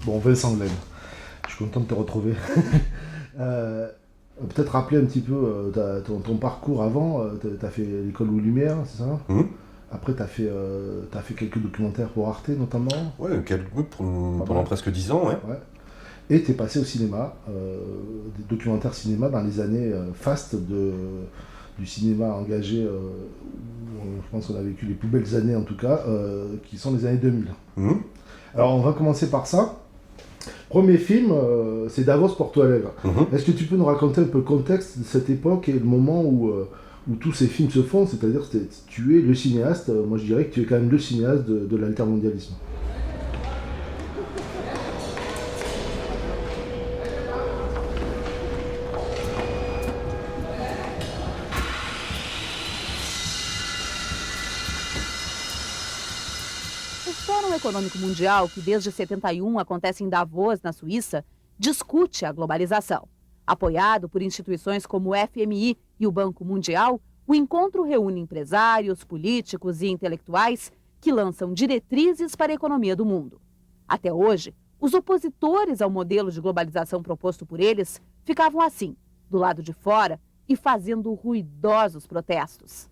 Bon, Vincent Glenn, je suis content de te retrouver. Euh, Peut-être rappeler un petit peu ton parcours avant. Tu as fait l'école aux Lumières, c'est ça? Mhm. Après, t'as fait quelques documentaires pour Arte notamment. Ouais, oui, Pas pendant mal. presque 10 ans, ouais. Ouais. Et tu es passé au cinéma, des documentaires cinéma dans les années fastes du cinéma engagé, où je pense qu'on a vécu les plus belles années en tout cas, qui sont les années 2000. Mhm. Alors on va commencer par ça. Premier film, c'est Davos Porto Alegre. Mhm. Est-ce que tu peux nous raconter un peu le contexte de cette époque et le moment où tous ces films se font? C'est-à-dire que tu es le cinéaste, moi je dirais que tu es quand même le cinéaste de l'altermondialisme. O Fórum Econômico Mundial, que desde 71 acontece em Davos, na Suíça, discute a globalização. Apoiado por instituições como o FMI e o Banco Mundial, o encontro reúne empresários, políticos e intelectuais que lançam diretrizes para a economia do mundo. Até hoje, os opositores ao modelo de globalização proposto por eles ficavam assim, do lado de fora e fazendo ruidosos protestos.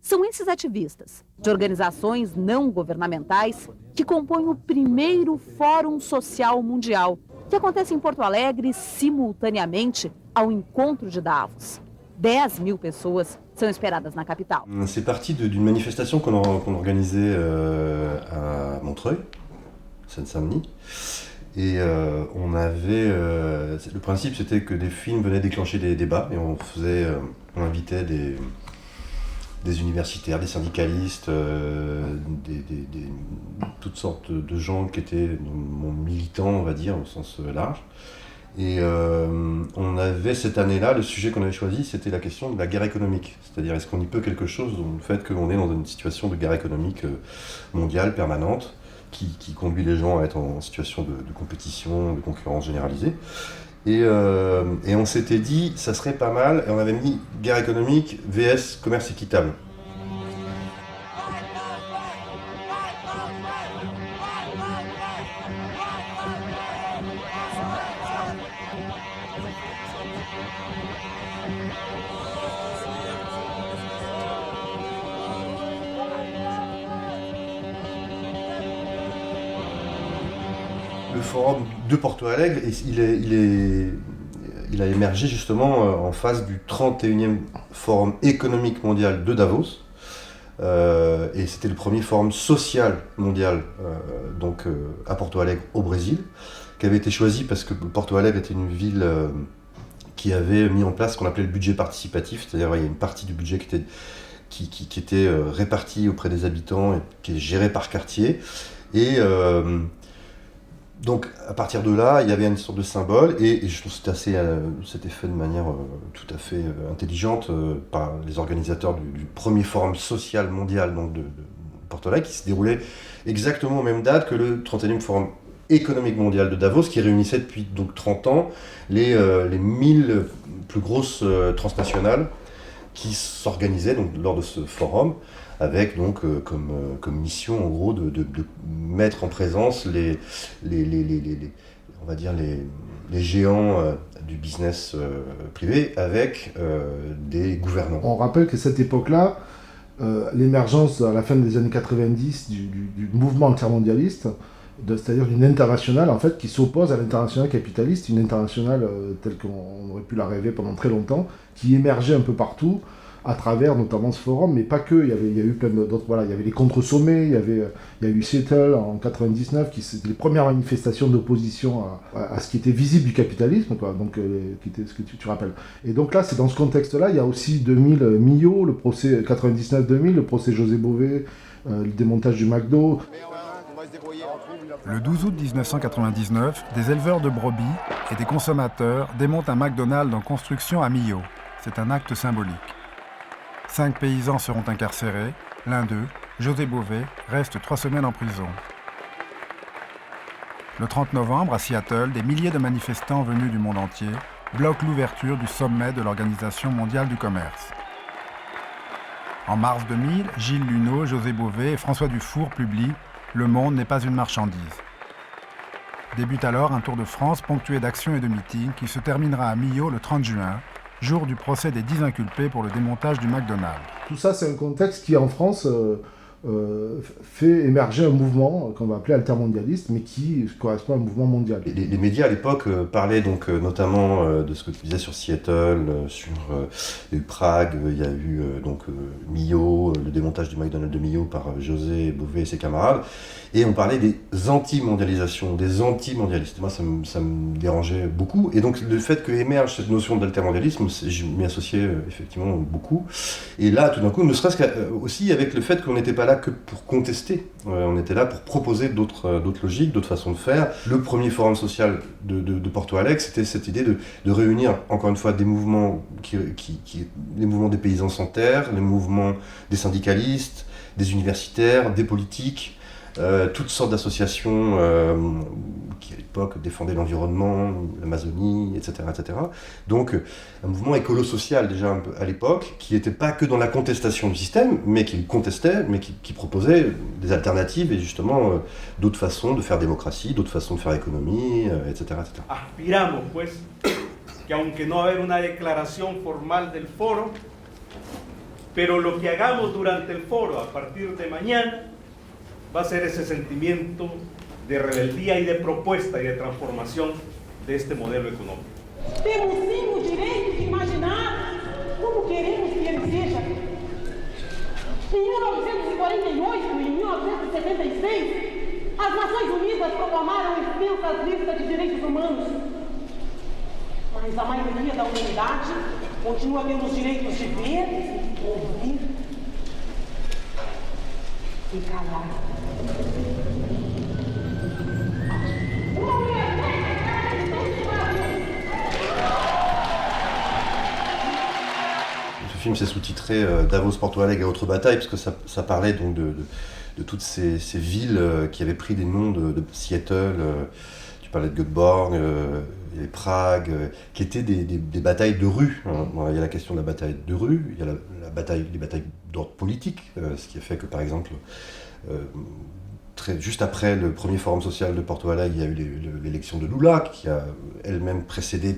São esses ativistas, de organizações não governamentais, que compõem o primeiro Fórum Social Mundial, que acontece em Porto Alegre simultaneamente ao encontro de Davos. 10.000 pessoas são esperadas na capital. C'est parti d'une manifestation qu'on organisait à Montreuil, Seine-Saint-Denis. Et le principe c'était que des films venaient déclencher des débats et on invitait des universitaires, des syndicalistes, toutes sortes de gens qui étaient militants, on va dire, au sens large. Et on avait cette année-là, le sujet qu'on avait choisi, c'était la question de la guerre économique. C'est-à-dire, est-ce qu'on y peut quelque chose dans le fait qu'on est dans une situation de guerre économique mondiale, permanente, qui conduit les gens à être en situation de compétition, de concurrence généralisée. Et on s'était dit, ça serait pas mal, et on avait mis guerre économique vs commerce équitable. Le forum de Porto Alegre, il a émergé justement en face du 31e forum économique mondial de Davos. Et c'était le premier forum social mondial à Porto Alegre au Brésil, qui avait été choisi parce que Porto Alegre était une ville qui avait mis en place ce qu'on appelait le budget participatif, c'est-à-dire il y a une partie du budget qui était répartie auprès des habitants et qui est gérée par quartier. Et donc à partir de là, il y avait une sorte de symbole et je trouve que c'était fait de manière tout à fait intelligente par les organisateurs du premier forum social mondial donc de Porto Alegre, qui se déroulait exactement aux mêmes dates que le 31e forum économique mondial de Davos, qui réunissait depuis donc 30 ans les 1000 plus grosses transnationales qui s'organisaient donc lors de ce forum, avec donc comme mission en gros de mettre en présence on va dire les géants du business privé avec des gouvernants. On rappelle que cette époque-là, l'émergence à la fin des années 90 du mouvement altermondialiste, c'est-à-dire d'une internationale en fait qui s'oppose à l'internationale capitaliste, une internationale telle qu'on aurait pu la rêver pendant très longtemps, qui émergeait un peu partout à travers notamment ce forum, mais pas que. Il y a eu plein d'autres. Voilà, il y avait les contre-sommets, il y a eu Seattle en 99, qui c'était les premières manifestations d'opposition à ce qui était visible du capitalisme, quoi. Donc, qui était ce que tu rappelles. Et donc là, c'est dans ce contexte-là, il y a aussi 2000 Millau, le procès 99-2000, le procès José Bové, le démontage du McDo. Le 12 août 1999, des éleveurs de brebis et des consommateurs démontent un McDonald's en construction à Millau. C'est un acte symbolique. 5 paysans seront incarcérés. L'un d'eux, José Bové, reste 3 semaines en prison. Le 30 novembre, à Seattle, des milliers de manifestants venus du monde entier bloquent l'ouverture du sommet de l'Organisation mondiale du commerce. En mars 2000, Gilles Luneau, José Bové et François Dufour publient Le monde n'est pas une marchandise. Débute alors un tour de France ponctué d'actions et de meetings qui se terminera à Millau le 30 juin, jour du procès des 10 inculpés pour le démontage du McDonald's. Tout ça, c'est un contexte qui, en France, fait émerger un mouvement qu'on va appeler altermondialiste, mais qui correspond à un mouvement mondial. Les médias à l'époque parlaient donc notamment de ce que tu disais sur Seattle, sur Prague, il y a eu donc Millau, le démontage du McDonald's de Millau par José Bové et ses camarades, et on parlait des anti-mondialisations, des anti-mondialistes. Moi, ça me dérangeait beaucoup, et donc le fait qu'émerge cette notion d'altermondialisme, je m'y associais effectivement beaucoup, et là, tout d'un coup, ne serait-ce qu'aussi avec le fait qu'on n'était pas là que pour contester, on était là pour proposer d'autres logiques, d'autres façons de faire. Le premier forum social de Porto Alegre, c'était cette idée de réunir, encore une fois, des mouvements, les mouvements des paysans sans terre, les mouvements des syndicalistes, des universitaires, des politiques, toutes sortes d'associations qui à l'époque défendaient l'environnement, l'Amazonie, etc., etc. Donc un mouvement écolo-social déjà un peu à l'époque, qui n'était pas que dans la contestation du système, mais qui le contestait, mais qui proposait des alternatives et justement d'autres façons de faire démocratie, d'autres façons de faire économie, etc., etc. Aspiramos, pues, que aunque no haber una declaración formal del foro, pero lo que hagamos durante el foro a partir de mañana va a ser ese sentimiento de rebeldía y de propuesta y de transformación de este modelo económico. Temos sim o direito de imaginar como queremos que ele seja. Em 1948 e em 1976, as Nações Unidas proclamaram extensas listas de direitos humanos. Mas a maioria da humanidade continua tendo os direitos de ver, ouvir e calar. Ce film s'est sous-titré Davos, Porto Alegre et autres batailles, parce que ça parlait donc de toutes ces villes qui avaient pris des noms de Seattle, tu parlais de Göteborg, et Prague, qui étaient des batailles de rue. Bon, il y a la question de la bataille de rue, il y a les batailles d'ordre politique, ce qui a fait que par exemple, juste après le premier forum social de Porto Alegre, il y a eu l'élection de Lula, qui a elle-même précédé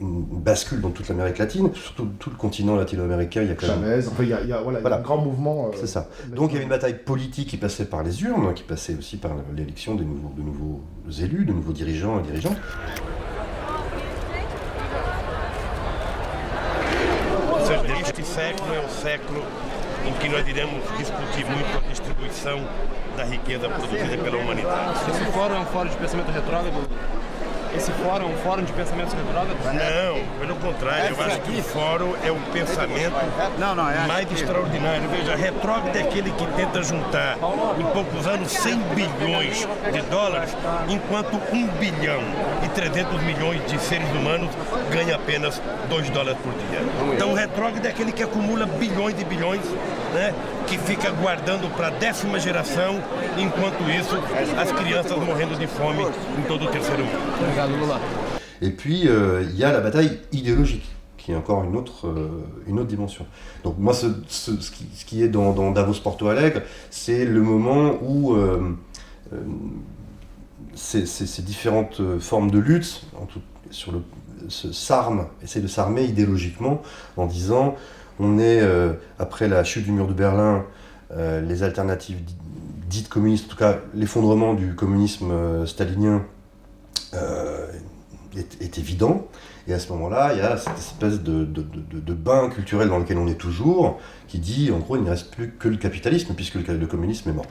une bascule dans toute l'Amérique latine, surtout tout le continent latino-américain. Il y a quand même... Chavez, enfin, il y a un grand mouvement. C'est ça. Donc il y avait une bataille politique qui passait par les urnes, qui passait aussi par l'élection de nouveaux élus, de nouveaux dirigeants et dirigeantes. Este século é o século em que nós iremos discutir muito a distribuição da riqueza produzida pela humanidade. Esse fórum é um fórum de pensamento retrógrado? Esse fórum é um fórum de pensamentos retrógrados? Não, pelo contrário, eu acho que o fórum é um pensamento mais extraordinário. Veja, retrógrado é aquele que tenta juntar em poucos anos 100 bilhões de dólares, enquanto 1 bilhão e 300 milhões de seres humanos ganham apenas 2 dólares por dia. Então o retrógrado é aquele que acumula bilhões e bilhões, né, que fica guardando para a 10ª geração, enquanto isso as crianças morrendo de fome em todo o terceiro mundo. Et puis, il y a la bataille idéologique, qui est encore une autre dimension. Donc moi, ce qui est dans Davos Porto Alegre, c'est le moment où ces différentes formes de lutte essaient de s'armer idéologiquement en disant, on est, après la chute du mur de Berlin, les alternatives dites communistes, en tout cas l'effondrement du communisme stalinien, est évident, et à ce moment-là, il y a cette espèce de bain culturel dans lequel on est toujours, qui dit, en gros, il ne reste plus que le capitalisme, puisque le communisme est mort.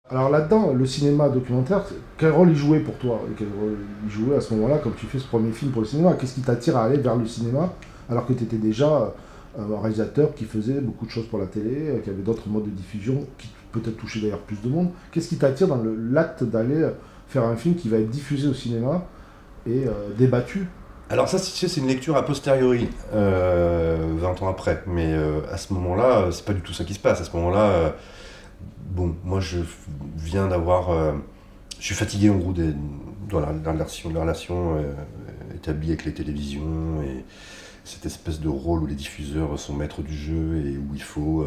Alors là-dedans, le cinéma documentaire, quel rôle il jouait pour toi? Quel rôle il jouait à ce moment-là, comme tu fais ce premier film pour le cinéma? Qu'est-ce qui t'attire à aller vers le cinéma, alors que tu étais déjà un réalisateur qui faisait beaucoup de choses pour la télé, qui avait d'autres modes de diffusion, qui peut-être touchaient d'ailleurs plus de monde? Qu'est-ce qui t'attire dans l'acte d'aller faire un film qui va être diffusé au cinéma et débattu? Alors ça, c'est une lecture a posteriori, 20 ans après, mais à ce moment-là, c'est pas du tout ça qui se passe. À ce moment-là, bon, moi je viens d'avoir... je suis fatigué en gros dans la relation établie avec les télévisions, et cette espèce de rôle où les diffuseurs sont maîtres du jeu et où il faut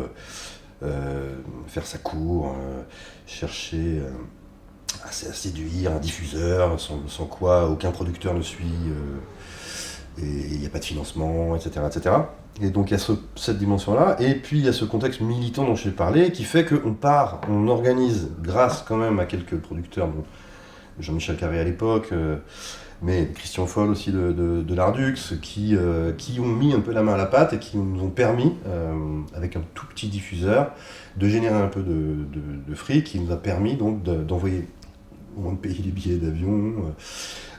faire sa cour, chercher à séduire un diffuseur, sans quoi aucun producteur ne suit, et il n'y a pas de financement, etc., etc. Et donc il y a cette dimension-là, et puis il y a ce contexte militant dont je t'ai parlé, qui fait on organise, grâce quand même à quelques producteurs, dont Jean-Michel Carré à l'époque, mais Christian Foll aussi de l'Ardux, qui ont mis un peu la main à la pâte et qui nous ont permis, avec un tout petit diffuseur, de générer un peu de fric, qui nous a permis donc d'envoyer, au moins de payer les billets d'avion,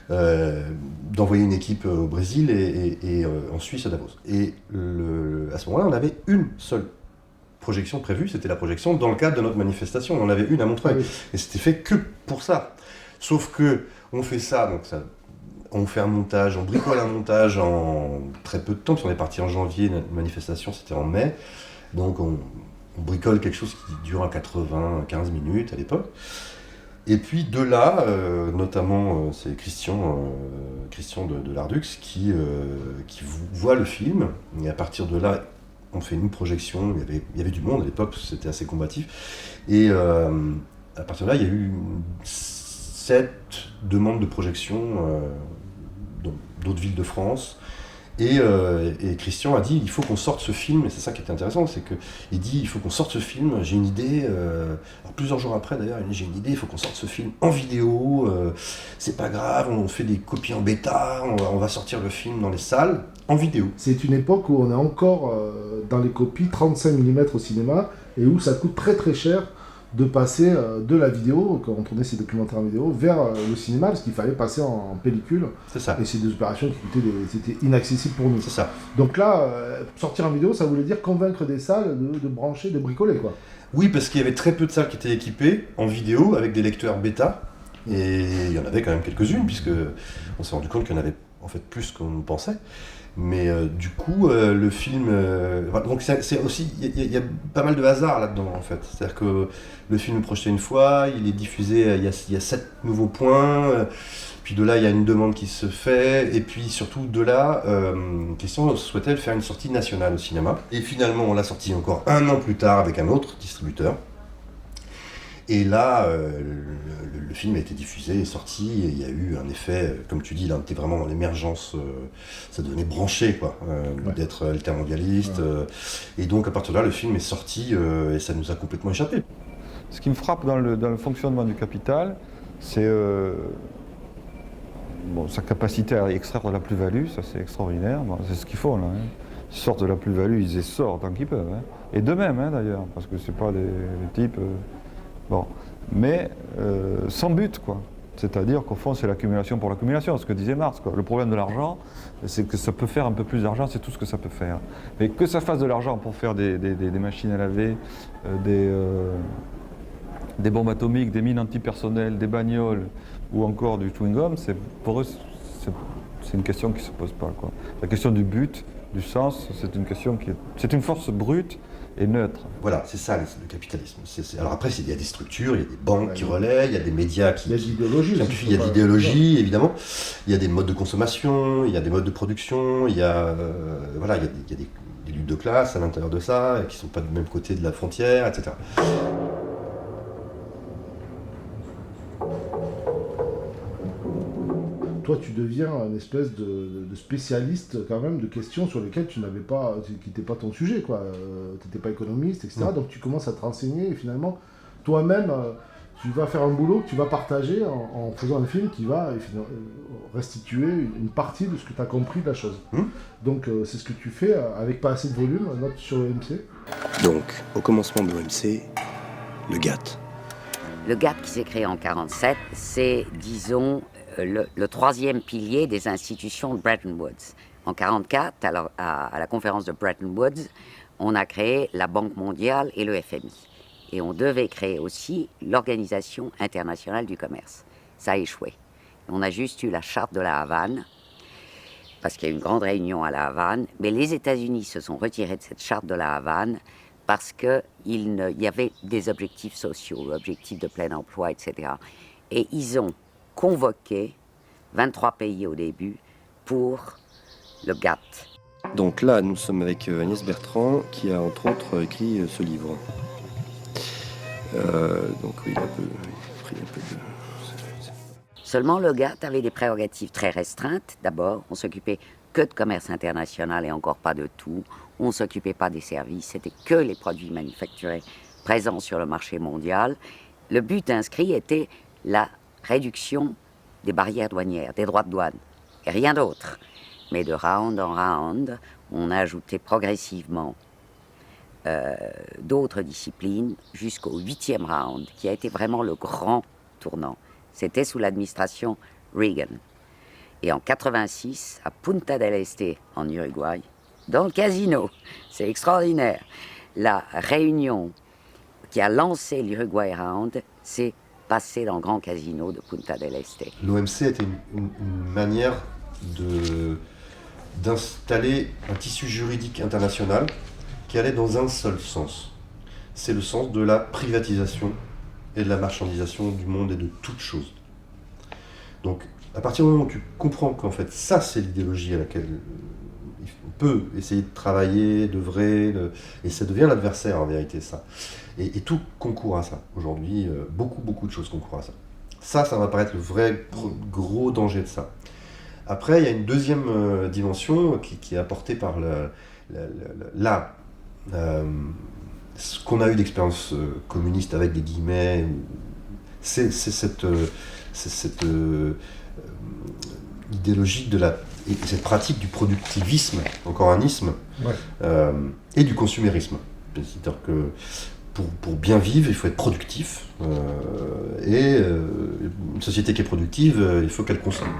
d'envoyer une équipe au Brésil et en Suisse à Davos. Et à ce moment-là, on avait une seule projection prévue, c'était la projection dans le cadre de notre manifestation. On en avait une à Montreuil. Oui. Et c'était fait que pour ça. Sauf que on fait ça, donc on fait un montage, on bricole un montage en très peu de temps, parce qu'on est parti en janvier, notre manifestation c'était en mai. Donc on bricole quelque chose qui dure à 95 minutes à l'époque. Et puis de là, notamment c'est Christian de l'Ardux qui voit le film, et à partir de là, on fait une projection, il y avait du monde à l'époque, c'était assez combatif, et à partir de là, il y a eu 7 demandes de projection dans d'autres villes de France, et Christian a dit il faut qu'on sorte ce film, et c'est ça qui était intéressant, c'est qu'il dit il faut qu'on sorte ce film, j'ai une idée, alors plusieurs jours après d'ailleurs, il dit j'ai une idée, il faut qu'on sorte ce film en vidéo, c'est pas grave, on fait des copies en bêta, on va sortir le film dans les salles en vidéo. C'est une époque où on est encore dans les copies 35 mm au cinéma, et où ça coûte très très cher de passer de la vidéo, quand on tournait ces documentaires en vidéo, vers le cinéma, parce qu'il fallait passer en pellicule. C'est ça. Et c'est des opérations qui c'était inaccessible pour nous. C'est ça. Donc là, sortir en vidéo, ça voulait dire convaincre des salles de brancher, de bricoler, quoi. Oui, parce qu'il y avait très peu de salles qui étaient équipées en vidéo, avec des lecteurs bêta, et il y en avait quand même quelques-unes, puisque on s'est rendu compte qu'il y en avait en fait plus qu'on pensait. Mais du coup, le film... donc c'est aussi... Il y a pas mal de hasard là-dedans, en fait. C'est-à-dire que le film est projeté une fois, il est diffusé, il y a 7 nouveaux points, puis de là, il y a une demande qui se fait, et puis surtout de là, Christian souhaitait faire une sortie nationale au cinéma. Et finalement, on l'a sorti encore 1 an plus tard avec un autre distributeur. Et là, le film a été diffusé, est sorti, et il y a eu un effet, comme tu dis, là on était vraiment dans l'émergence, ça devenait branché, quoi, d'être altermondialiste. Et donc à partir de là, le film est sorti, et ça nous a complètement échappé. Ce qui me frappe dans le fonctionnement du Capital, c'est sa capacité à extraire de la plus-value, ça c'est extraordinaire, c'est ce qu'ils font là. Ils sortent de la plus-value, ils sortent tant qu'ils peuvent. Et d'eux-mêmes d'ailleurs, parce que c'est pas des types... Bon, mais sans but, quoi. C'est-à-dire qu'au fond, c'est l'accumulation pour l'accumulation, ce que disait Marx, quoi. Le problème de l'argent, c'est que ça peut faire un peu plus d'argent, c'est tout ce que ça peut faire. Mais que ça fasse de l'argent pour faire des machines à laver, des bombes atomiques, des mines antipersonnelles, des bagnoles, ou encore du chewing-gum, pour eux, c'est une question qui ne se pose pas, quoi. La question du but, du sens, c'est une question c'est une force brute et neutre. Voilà, c'est ça le capitalisme. Alors après, il y a des structures, il y a des banques qui relaient, il y a des médias qui... Il y a de l'idéologie. Il y a de l'idéologie, évidemment. Il y a des modes de consommation, il y a des modes de production, il y a des luttes de classe à l'intérieur de ça, et qui ne sont pas du même côté de la frontière, etc. Toi, tu deviens une espèce de spécialiste quand même de questions sur lesquelles qui n'étaient pas ton sujet, quoi. Tu n'étais pas économiste, etc. Donc tu commences à te renseigner et finalement, toi-même, tu vas faire un boulot que tu vas partager en faisant un film qui va restituer une partie de ce que tu as compris de la chose. Donc c'est ce que tu fais avec pas assez de volume, note sur l'OMC. Donc, au commencement de l'OMC, le GATT. Le GATT qui s'est créé en 1947, c'est, disons, le troisième pilier des institutions de Bretton Woods. En 1944, à la conférence de Bretton Woods, on a créé la Banque mondiale et le FMI. Et on devait créer aussi l'Organisation internationale du commerce. Ça a échoué. On a juste eu la charte de la Havane, parce qu'il y a eu une grande réunion à la Havane, mais les États-Unis se sont retirés de cette charte de la Havane parce qu'il y avait des objectifs sociaux, objectifs de plein emploi, etc. Et ils ont convoqué 23 pays au début pour le GATT. Donc là, nous sommes avec Agnès Bertrand, qui a entre autres écrit ce livre. Donc oui, il a pris un peu de... Seulement, le GATT avait des prérogatives très restreintes. D'abord, on s'occupait que de commerce international et encore pas de tout. On ne s'occupait pas des services, c'était que les produits manufacturés présents sur le marché mondial. Le but inscrit était la réduction des barrières douanières, des droits de douane, et rien d'autre. Mais de round en round, on a ajouté progressivement d'autres disciplines jusqu'au 8e round, qui a été vraiment le grand tournant. C'était sous l'administration Reagan. Et en 86, à Punta del Este, en Uruguay, dans le casino, c'est extraordinaire, la réunion qui a lancé l'Uruguay Round s'est passée dans le grand casino de Punta del Este. L'OMC était une manière d'installer un tissu juridique international qui allait dans un seul sens. C'est le sens de la privatisation et de la marchandisation du monde et de toutes choses. Donc, à partir du moment où tu comprends qu'en fait, ça, c'est l'idéologie à laquelle on peut essayer de travailler, d'œuvrer, et ça devient l'adversaire en vérité, ça. Et tout concourt à ça. Aujourd'hui, beaucoup de choses concourent à ça. Ça va paraître le vrai gros danger de ça. Après, il y a une deuxième dimension qui est apportée par ce qu'on a eu d'expérience communiste avec des guillemets, c'est cette idéologie et cette pratique du productivisme, encore un isme, et du consumérisme. C'est-à-dire que pour bien vivre, il faut être productif, et une société qui est productive, il faut qu'elle consomme.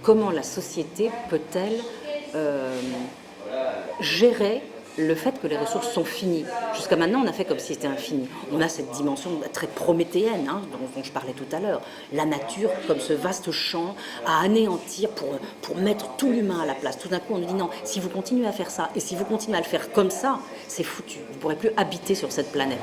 Comment la société peut-elle gérer le fait que les ressources sont finies? Jusqu'à maintenant, on a fait comme si c'était infini. On a cette dimension très prométhéenne, dont je parlais tout à l'heure. La nature, comme ce vaste champ, à anéantir pour mettre tout l'humain à la place. Tout d'un coup, on nous dit non, si vous continuez à faire ça, et si vous continuez à le faire comme ça, c'est foutu. Vous ne pourrez plus habiter sur cette planète.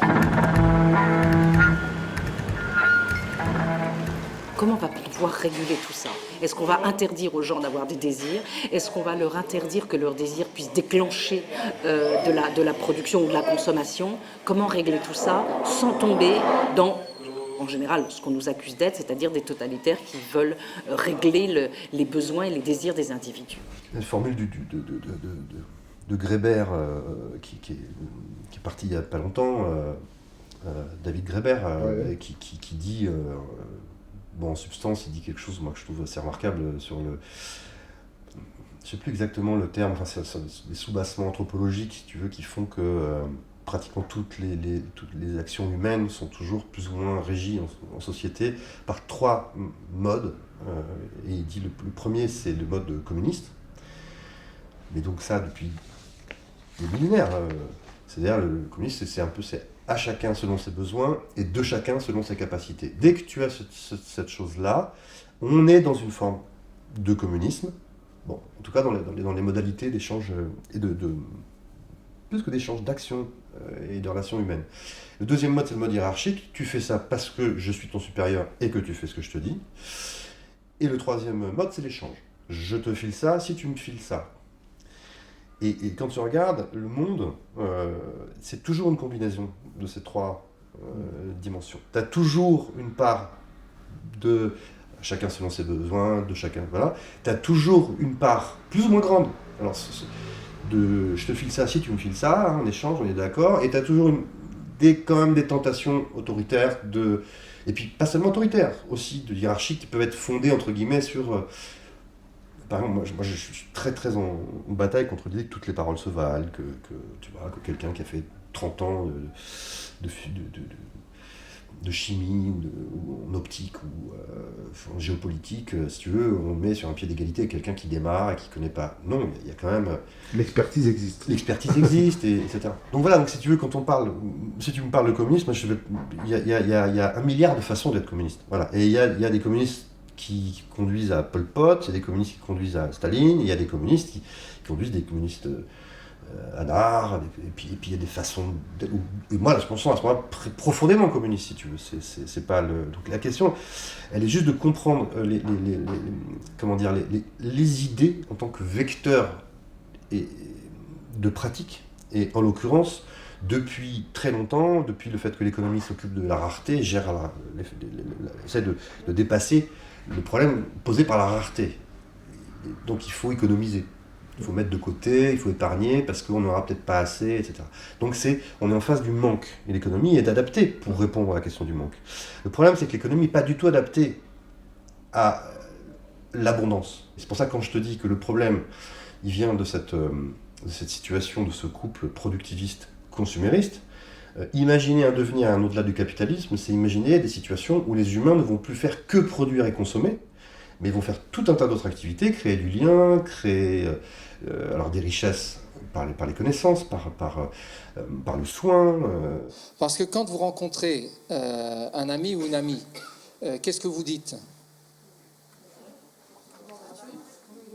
Comment on va pouvoir réguler tout ça? Est-ce qu'on va interdire aux gens d'avoir des désirs? Est-ce qu'on va leur interdire que leurs désirs puissent déclencher de la production ou de la consommation? Comment régler tout ça sans tomber dans, en général, ce qu'on nous accuse d'être, c'est-à-dire des totalitaires qui veulent régler les besoins et les désirs des individus? La formule de Graeber, qui est parti il n'y a pas longtemps, David Graeber, qui dit... en substance, il dit quelque chose, moi, que je trouve assez remarquable sur le... Je ne sais plus exactement le terme, enfin, c'est des soubassements anthropologiques, si tu veux, qui font que pratiquement toutes les actions humaines sont toujours plus ou moins régies en société par trois modes. Et il dit le premier, c'est le mode communiste. Mais donc ça, depuis des millénaires. C'est-à-dire, le communiste, c'est un peu... à chacun selon ses besoins et de chacun selon ses capacités. Dès que tu as cette chose-là, on est dans une forme de communisme, bon, en tout cas dans les modalités d'échange et plus que d'échange, d'action et de relations humaines. Le deuxième mode, c'est le mode hiérarchique. Tu fais ça parce que je suis ton supérieur et que tu fais ce que je te dis. Et le troisième mode, c'est l'échange. Je te file ça si tu me files ça. Et quand tu regardes le monde, c'est toujours une combinaison de ces trois dimensions. Tu as toujours une part de chacun selon ses besoins, de chacun, voilà. Tu as toujours une part plus ou moins grande. Alors, je te file ça si tu me files ça, en échange, on est d'accord. Et tu as toujours quand même des tentations autoritaires, et puis pas seulement autoritaires, aussi de hiérarchie qui peuvent être fondées, entre guillemets, sur... Par exemple, moi je suis très en bataille contre l'idée que toutes les paroles se valent, que quelqu'un qui a fait 30 ans de chimie, ou en optique, ou en géopolitique, si tu veux, on met sur un pied d'égalité avec quelqu'un qui démarre et qui ne connaît pas. Non, il y a quand même... L'expertise existe. L'expertise existe, etc. Donc voilà, si tu veux, si tu me parles de communisme, il y a 1 milliard de façons d'être communiste. Voilà. Et il y a des communistes qui conduisent à Pol Pot, il y a des communistes qui conduisent à Staline, il y a des communistes qui conduisent des communistes un art, et puis il y a des façons... Et moi, je pense à ce moment-là profondément communiste, si tu veux. C'est pas le... Donc la question, elle est juste de comprendre les idées en tant que vecteur de pratique, et en l'occurrence, depuis très longtemps, depuis le fait que l'économie s'occupe de la rareté, essaie de dépasser le problème posé par la rareté. Donc il faut économiser. Il faut mettre de côté, il faut épargner parce qu'on n'aura peut-être pas assez, etc. Donc on est en face du manque. Et l'économie est adaptée pour répondre à la question du manque. Le problème, c'est que l'économie n'est pas du tout adaptée à l'abondance. Et c'est pour ça que quand je te dis que le problème, il vient de cette situation, de ce couple productiviste-consumériste, imaginer un devenir au-delà du capitalisme, c'est imaginer des situations où les humains ne vont plus faire que produire et consommer, mais ils vont faire tout un tas d'autres activités, créer du lien, créer alors des richesses par les connaissances, par le soin. Parce que quand vous rencontrez un ami ou une amie, qu'est-ce que vous dites ?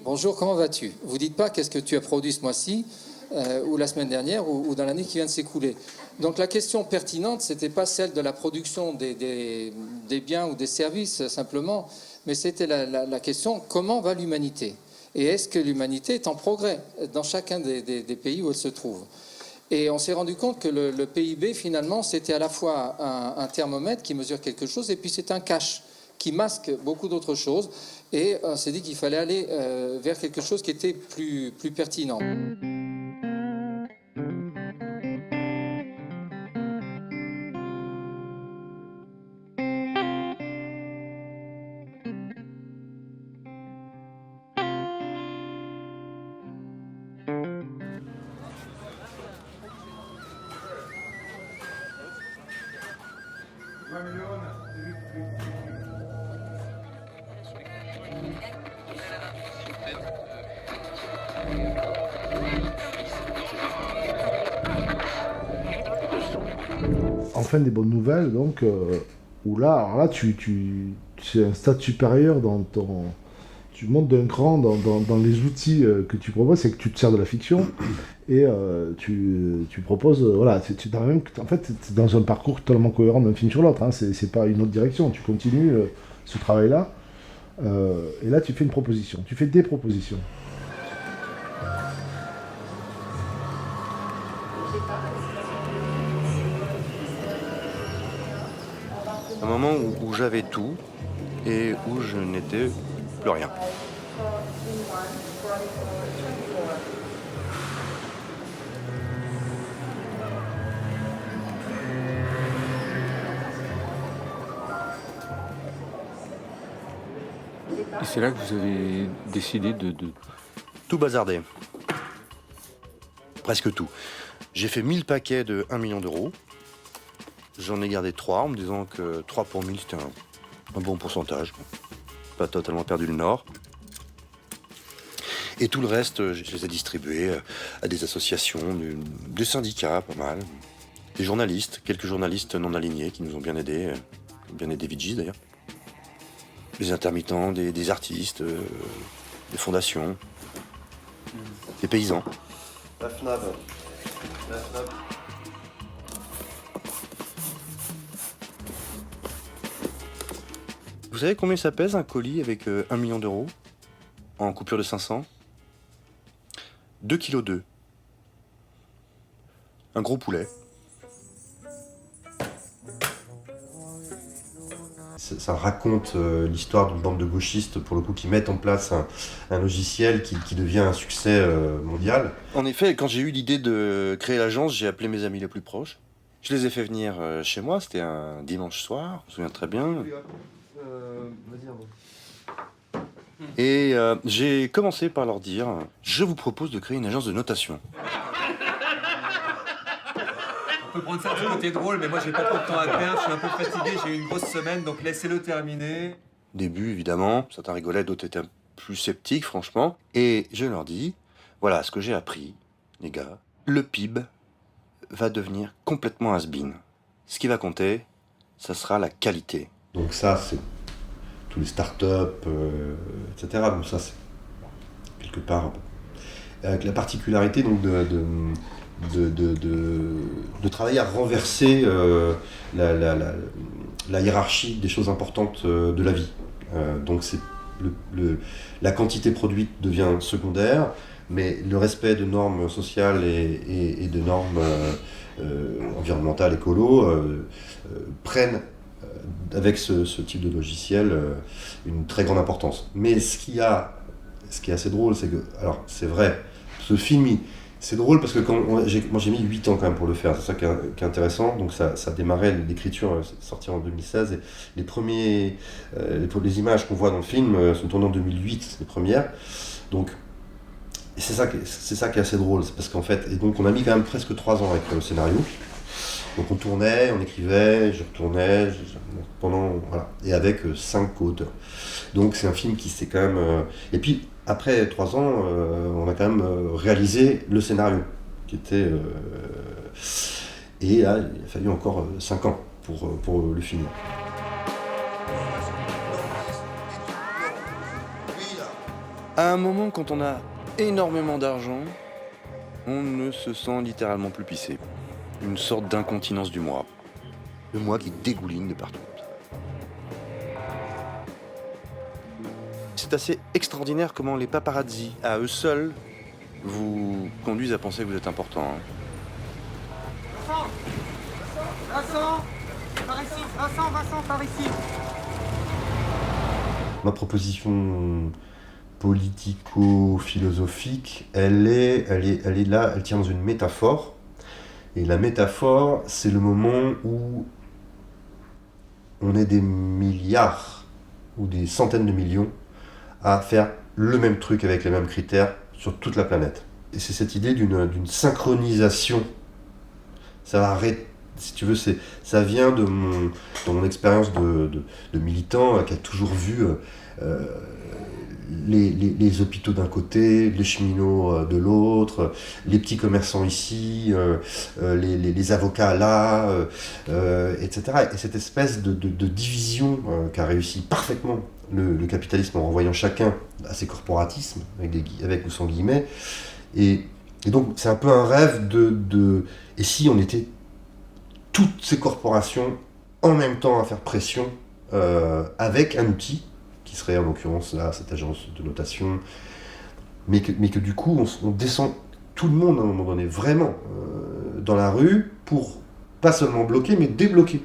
Bonjour, comment vas-tu ? Vous dites pas qu'est-ce que tu as produit ce mois-ci, ou la semaine dernière, ou dans l'année qui vient de s'écouler. Donc la question pertinente, c'était pas celle de la production des biens ou des services simplement, mais c'était la question comment va l'humanité ? Et est-ce que l'humanité est en progrès dans chacun des pays où elle se trouve ? Et on s'est rendu compte que le PIB, finalement, c'était à la fois un thermomètre qui mesure quelque chose, et puis c'est un cache qui masque beaucoup d'autres choses. Et on s'est dit qu'il fallait aller vers quelque chose qui était plus pertinent. Enfin, des bonnes nouvelles, donc, où là, c'est un stade supérieur dans ton... Tu montes d'un cran dans les outils que tu proposes, c'est que tu te sers de la fiction et tu proposes... voilà, en fait, c'est dans un parcours totalement cohérent d'un film sur l'autre, hein, c'est pas une autre direction, tu continues ce travail-là, et là, tu fais une proposition, tu fais des propositions. Un moment où j'avais tout et où je n'étais plus rien. Et c'est là que vous avez décidé de... Tout bazarder. Presque tout. J'ai fait 1000 paquets de 1 million d'euros. J'en ai gardé 3 en me disant que 3 pour 1000 c'était un bon pourcentage. Pas totalement perdu le nord. Et tout le reste, je les ai distribués à des associations, des syndicats, pas mal. Des journalistes, quelques journalistes non alignés qui nous ont bien aidés Vigis d'ailleurs. Des intermittents, des artistes, des fondations, des paysans. La FNAB. Vous savez combien ça pèse un colis avec 1 million d'euros en coupure de 500 ? 2,2 kg. Un gros poulet. Ça raconte l'histoire d'une bande de gauchistes, pour le coup, qui mettent en place un logiciel qui devient un succès mondial. En effet, quand j'ai eu l'idée de créer l'agence, j'ai appelé mes amis les plus proches. Je les ai fait venir chez moi, c'était un dimanche soir, je me souviens très bien. Et j'ai commencé par leur dire « Je vous propose de créer une agence de notation. » On peut prendre ça du côté drôle, mais moi j'ai pas trop de temps à perdre, je suis un peu fatigué, j'ai eu une grosse semaine, donc laissez-le terminer. Début, évidemment, certains rigolaient, d'autres étaient plus sceptiques, franchement. Et je leur dis « Voilà ce que j'ai appris, les gars. Le PIB va devenir complètement has-been. Ce qui va compter, ça sera la qualité. » Donc ça, c'est tous les startups, etc. Donc ça, c'est quelque part... avec la particularité donc de travailler à renverser la hiérarchie des choses importantes de la vie. Donc c'est la quantité produite devient secondaire, mais le respect de normes sociales et de normes environnementales, écolo, prennent avec ce type de logiciel une très grande importance. Mais ce qui est assez drôle, c'est que, alors c'est vrai, ce film, c'est drôle parce que moi j'ai mis 8 ans quand même pour le faire, c'est ça qui est intéressant. Donc ça démarrait, l'écriture sortie en 2016, et les images qu'on voit dans le film sont tournées en 2008, les premières. Donc c'est ça qui est assez drôle, c'est parce qu'en fait, et donc on a mis quand même presque 3 ans avec le scénario. Donc on tournait, on écrivait, je retournais, voilà, et avec 5 co-auteurs. Donc c'est un film qui s'est quand même... Et puis après 3 ans, on a quand même réalisé le scénario, qui était... Et là, il a fallu encore 5 ans pour le finir. À un moment, quand on a énormément d'argent, on ne se sent littéralement plus pissé. Une sorte d'incontinence du moi. Le moi qui dégouline de partout. C'est assez extraordinaire comment les paparazzis, à eux seuls, vous conduisent à penser que vous êtes important. Vincent, par ici. Vincent, par ici. Ma proposition politico-philosophique, elle est là, elle tient dans une métaphore. Et la métaphore, c'est le moment où on est des milliards ou des centaines de millions à faire le même truc avec les mêmes critères sur toute la planète. Et c'est cette idée d'une synchronisation. Ça va arrêter, si tu veux, ça vient de mon expérience de militant qui a toujours vu les hôpitaux d'un côté, les cheminots de l'autre, les petits commerçants ici, les avocats là, etc. Et cette espèce de division qu'a réussi parfaitement le capitalisme en renvoyant chacun à ses corporatismes, avec ou sans guillemets. Et donc c'est un peu un rêve et si on était toutes ces corporations en même temps à faire pression avec un outil qui serait en l'occurrence là, cette agence de notation, mais que du coup on descend tout le monde à un moment donné, vraiment, dans la rue, pour pas seulement bloquer, mais débloquer.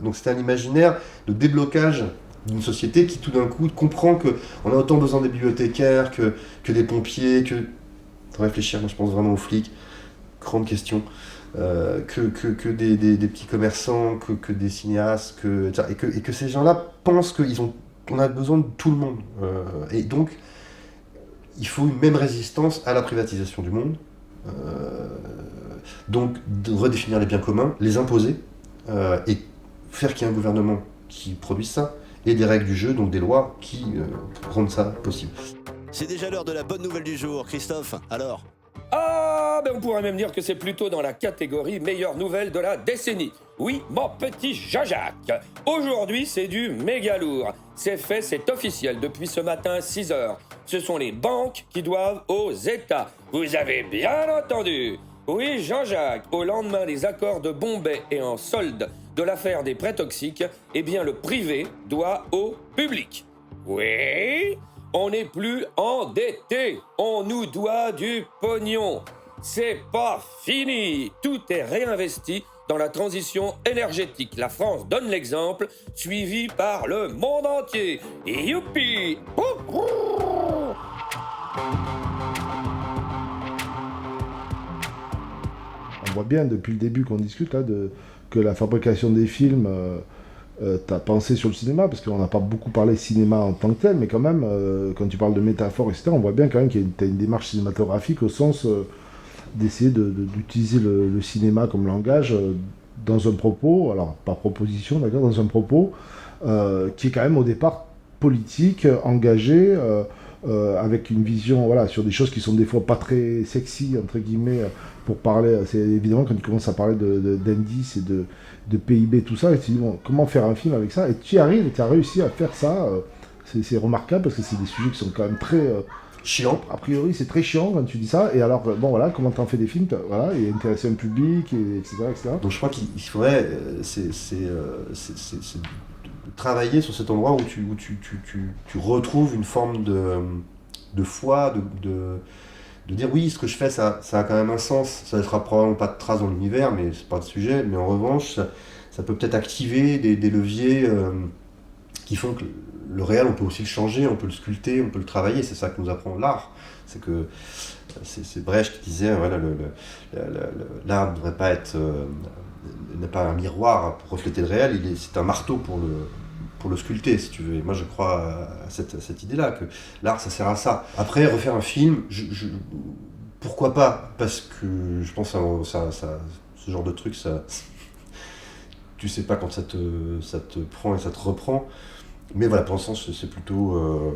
Donc c'est un imaginaire de déblocage d'une société qui tout d'un coup comprend qu'on a autant besoin des bibliothécaires que des pompiers, faut réfléchir, moi je pense vraiment aux flics, grande question, que des petits commerçants, que des cinéastes, et que ces gens-là pensent qu'on a besoin de tout le monde. Et donc, il faut une même résistance à la privatisation du monde. Donc, de redéfinir les biens communs, les imposer, et faire qu'il y ait un gouvernement qui produise ça, et des règles du jeu, donc des lois qui rendent ça possible. C'est déjà l'heure de la bonne nouvelle du jour. Christophe, alors ? Ah, ben on pourrait même dire que c'est plutôt dans la catégorie meilleure nouvelle de la décennie. Oui, mon petit Jean-Jacques. Aujourd'hui, c'est du méga lourd. C'est fait, c'est officiel depuis ce matin 6h. Ce sont les banques qui doivent aux États. Vous avez bien entendu. Oui, Jean-Jacques, au lendemain des accords de Bombay et en solde de l'affaire des prêts toxiques, eh bien le privé doit au public. Oui, on n'est plus endetté, on nous doit du pognon. C'est pas fini, tout est réinvesti dans la transition énergétique. La France donne l'exemple, suivi par le monde entier. Youpi! On voit bien depuis le début qu'on discute là, que la fabrication des films, t'as pensé sur le cinéma, parce qu'on n'a pas beaucoup parlé cinéma en tant que tel, mais quand même, quand tu parles de métaphore, etc., on voit bien quand même qu'il y a une démarche cinématographique au sens d'essayer d'utiliser le cinéma comme langage dans un propos, alors par proposition, d'accord, dans un propos qui est quand même au départ politique, engagé, avec une vision, voilà, sur des choses qui sont des fois pas très sexy, entre guillemets, pour parler, c'est évidemment quand tu commences à parler d'indices et de PIB, tout ça, et tu dis, bon, comment faire un film avec ça, et tu y arrives, et tu as réussi à faire ça, c'est remarquable, parce que c'est des sujets qui sont quand même très chiant. A priori, c'est très chiant quand tu dis ça. Et alors, bon, voilà, comment t'en fais des films, voilà, et intéresser un public, etc., etc. Donc je crois qu'il faudrait travailler sur cet endroit où tu retrouves une forme de foi, de dire oui, ce que je fais, ça a quand même un sens. Ça ne laissera probablement pas de traces dans l'univers, mais c'est pas le sujet. Mais en revanche, ça peut peut-être activer des leviers qui font que le réel, on peut aussi le changer, on peut le sculpter, on peut le travailler. C'est ça que nous apprend l'art. C'est que c'est Brecht qui disait voilà, l'art ne devrait pas être n'est pas un miroir pour refléter le réel, c'est un marteau pour le sculpter, si tu veux. Et moi, je crois à cette idée-là, que l'art, ça sert à ça. Après, refaire un film, pourquoi pas? Parce que je pense que ce genre de truc, tu sais pas quand ça te prend et ça te reprend. Mais voilà, pour l'instant, c'est plutôt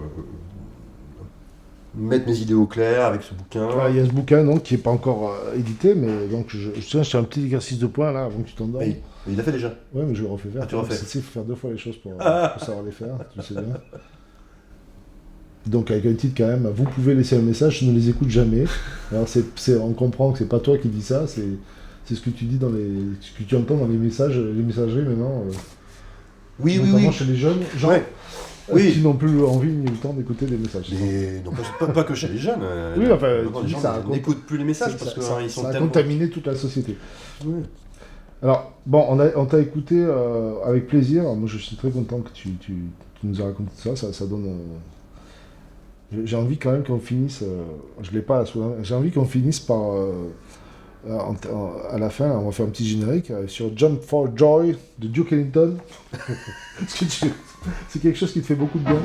mettre mes idées au clair avec ce bouquin. Voilà, il y a ce bouquin donc, qui n'est pas encore édité, mais donc je fais un petit exercice de points là avant que tu t'endormes. Oui, il l'a fait déjà. Oui, mais je le refais faire. Tu refais. Il faut faire 2 fois les choses pour savoir les faire, tu sais bien. Donc avec un titre quand même, vous pouvez laisser un message, je ne les écoute jamais. Alors on comprend que c'est pas toi qui dis ça, c'est ce que tu dis ce que tu entends dans les messageries maintenant. Oui. Chez les jeunes, gens qui n'ont plus envie ni le temps d'écouter des messages. Mais non, pas que chez les jeunes. Oui, enfin, les gens n'écoutent plus les messages parce qu'ils sont ça a tellement... contaminé toute la société. Oui. Alors, bon, on t'a écouté avec plaisir. Moi, je suis très content que tu nous as raconté ça. Ça donne... J'ai envie quand même qu'on finisse... je l'ai pas sous la main. J'ai envie qu'on finisse par... à la fin, on va faire un petit générique sur Jump for Joy de Duke Ellington. C'est quelque chose qui te fait beaucoup de bien.